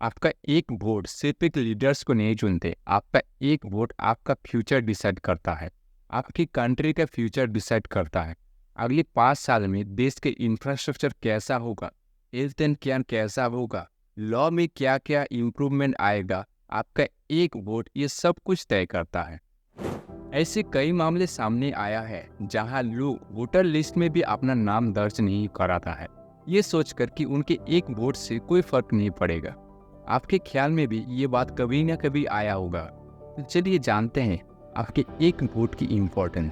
आपका एक वोट सिर्फ एक लीडर्स को नहीं चुनते। आपका एक वोट आपका फ्यूचर डिसाइड करता है, आपकी कंट्री का फ्यूचर डिसाइड करता है। अगले 5 साल में देश के इंफ्रास्ट्रक्चर कैसा होगा, हेल्थ एंड केयर कैसा होगा, लॉ में क्या क्या इम्प्रूवमेंट आएगा, आपका एक वोट ये सब कुछ तय करता है। ऐसे कई मामले सामने आया है जहां लोग वोटर लिस्ट में भी अपना नाम दर्ज नहीं कराता है, ये सोचकर कि उनके एक वोट से कोई फर्क नहीं पड़ेगा। आपके ख्याल में भी ये बात कभी ना कभी आया होगा। तो चलिए जानते हैं आपके एक वोट की इम्पोर्टेंस।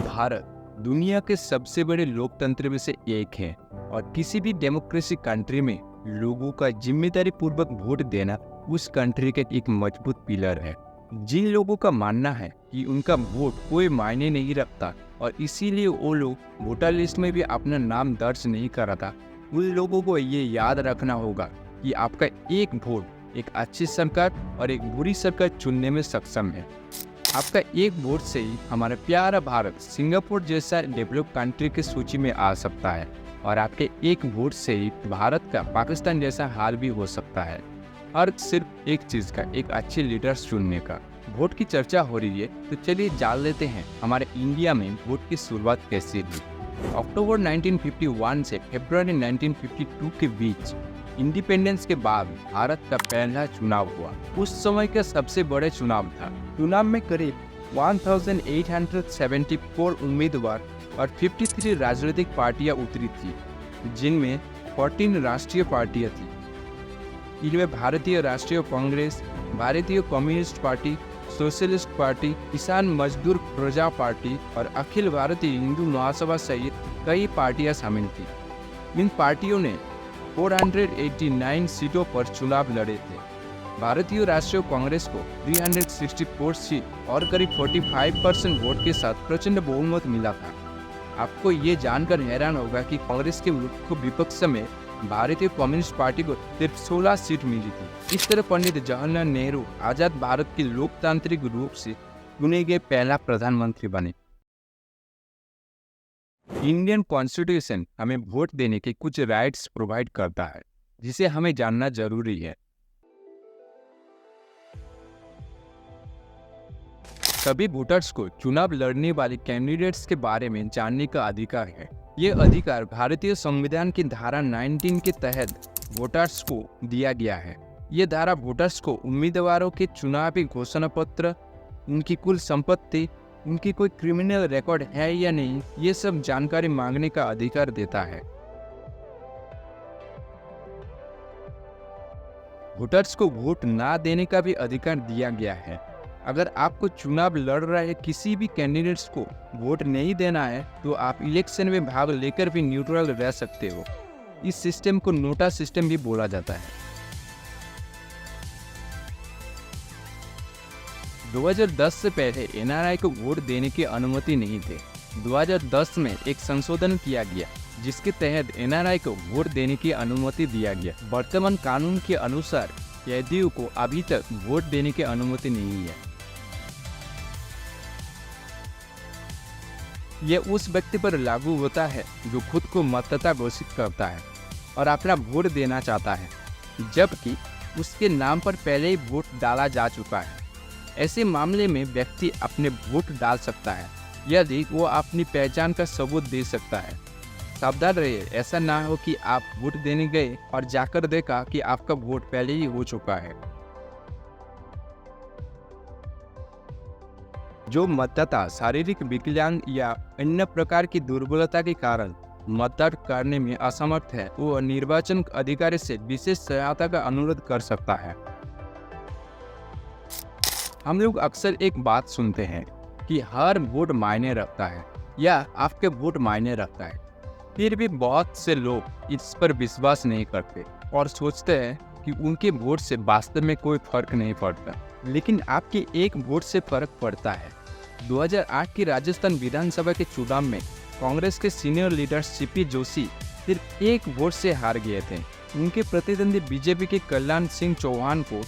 भारत दुनिया के सबसे बड़े लोकतंत्र में से एक है और किसी भी डेमोक्रेसी कंट्री में लोगों का जिम्मेदारी पूर्वक वोट देना उस कंट्री का एक मजबूत पिलर है। जिन लोगों का मानना है कि उनका वोट कोई मायने नहीं रखता और इसीलिए वो लोग वोटर लिस्ट में भी अपना नाम दर्ज नहीं कराता, उन लोगों को ये याद रखना होगा कि आपका एक वोट एक अच्छी सरकार और एक बुरी सरकार चुनने में सक्षम है। आपका एक वोट से ही हमारा प्यारा भारत सिंगापुर जैसा डेवलप कंट्री की सूची में आ सकता है और आपके एक वोट से ही भारत का पाकिस्तान जैसा हाल भी हो सकता है। और सिर्फ एक चीज का, एक अच्छे लीडर्स चुनने का। वोट की चर्चा हो रही है तो चलिए जान लेते हैं हमारे इंडिया में वोट की शुरुआत कैसे हुई। अक्टूबर 1951 से फरवरी 1952 के बीच इंडिपेंडेंस के बाद भारत का पहला चुनाव हुआ। उस समय का सबसे बड़ा चुनाव था। चुनाव में करीब 1874 उम्मीदवार और 53 राजनीतिक पार्टियां उतरी थी, जिनमें 14 राष्ट्रीय पार्टियां थी। इनमें भारतीय राष्ट्रीय कांग्रेस, भारतीय कम्युनिस्ट पार्टी, सोशलिस्ट पार्टी, किसान मजदूर प्रजा पार्टी और अखिल भारतीय हिंदू महासभा सहित कई पार्टियां शामिल थी। इन पार्टियों ने 489 सीटों पर चुनाव लड़े थे। भारतीय राष्ट्रीय कांग्रेस को 364 सीट और करीब 45% वोट के साथ प्रचंड बहुमत मिला था। आपको ये जानकर हैरान होगा कि कांग्रेस के मुख्य विपक्ष में भारतीय कम्युनिस्ट पार्टी को सिर्फ 16 सीट मिली थी। इस तरह पंडित जवाहरलाल नेहरू आजाद भारत के लोकतांत्रिक रूप से चुने गए पहला प्रधानमंत्री बने। इंडियन कॉन्स्टिट्यूशन हमें वोट देने के कुछ राइट्स प्रोवाइड करता है, जिसे हमें जानना जरूरी है। सभी वोटर्स को चुनाव लड़ने वाले कैंडिडेट्स के बारे में जानने का अधिकार है। ये अधिकार भारतीय संविधान की धारा 19 के तहत वोटर्स को दिया गया है। ये धारा वोटर्स को उम्मीदवारों के चुनावी घोषणा पत्र, उनकी कुल संपत्ति, उनकी कोई क्रिमिनल रिकॉर्ड है या नहीं, ये सब जानकारी मांगने का अधिकार देता है। वोटर्स को वोट ना देने का भी अधिकार दिया गया है। अगर आपको चुनाव लड़ रहे किसी भी कैंडिडेट्स को वोट नहीं देना है तो आप इलेक्शन में भाग लेकर भी न्यूट्रल रह सकते हो। इस सिस्टम को नोटा सिस्टम भी बोला जाता है। 2010 से पहले एनआरआई को वोट देने की अनुमति नहीं थी। 2010 में एक संशोधन किया गया जिसके तहत एनआरआई को वोट देने की अनुमति दिया गया। वर्तमान कानून के अनुसार कैदियों को अभी तक वोट देने की अनुमति नहीं है। यह उस व्यक्ति पर लागू होता है जो खुद को मतदाता घोषित करता है और अपना वोट देना चाहता है, जबकि उसके नाम पर पहले ही वोट डाला जा चुका है। ऐसे मामले में व्यक्ति अपने वोट डाल सकता है यदि वो अपनी पहचान का सबूत दे सकता है। सावधान रहिए, ऐसा ना हो कि आप वोट देने गए और जाकर देखा कि आपका वोट पहले ही हो चुका है। जो मतदाता शारीरिक विकलांग या अन्य प्रकार की दुर्बलता के कारण मतदान करने में असमर्थ है, वो निर्वाचन अधिकारी से विशेष सहायता का अनुरोध कर सकता है। हम लोग अक्सर एक बात सुनते हैं कि हर वोट मायने रखता है या आपके वोट मायने रखता है। फिर भी बहुत से लोग इस पर विश्वास नहीं करते और सोचते हैं कि उनके वोट से वास्तव में कोई फर्क नहीं पड़ता, लेकिन आपके एक वोट से फर्क पड़ता है। 2008 की राजस्थान विधानसभा के चुनाव में कांग्रेस के सीनियर लीडर सीपी जोशी सिर्फ एक वोट से हार गए थे। उनके प्रतिद्वंदी बीजेपी के कल्याण सिंह चौहान को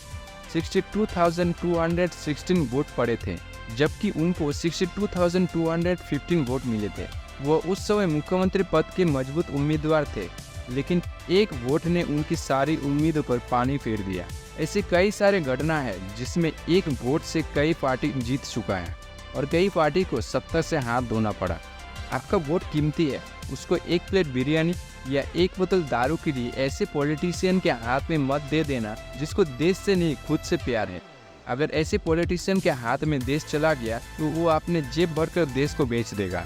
62,216 वोट पड़े थे, जबकि उनको 62,215 वोट मिले थे। वो उस समय मुख्यमंत्री पद के मजबूत उम्मीदवार थे लेकिन एक वोट ने उनकी सारी उम्मीदों पर पानी फेर दिया। ऐसे कई सारे घटना है जिसमें एक वोट से कई पार्टी जीत चुका है और कई पार्टी को सत्ता से हाथ धोना पड़ा। आपका वोट कीमती है, उसको एक प्लेट बिरयानी या एक बोतल दारू के लिए ऐसे पॉलिटिशियन के हाथ में मत दे देना जिसको देश से नहीं खुद से प्यार है। अगर ऐसे पॉलिटिशियन के हाथ में देश चला गया तो वो अपने जेब भरकर देश को बेच देगा।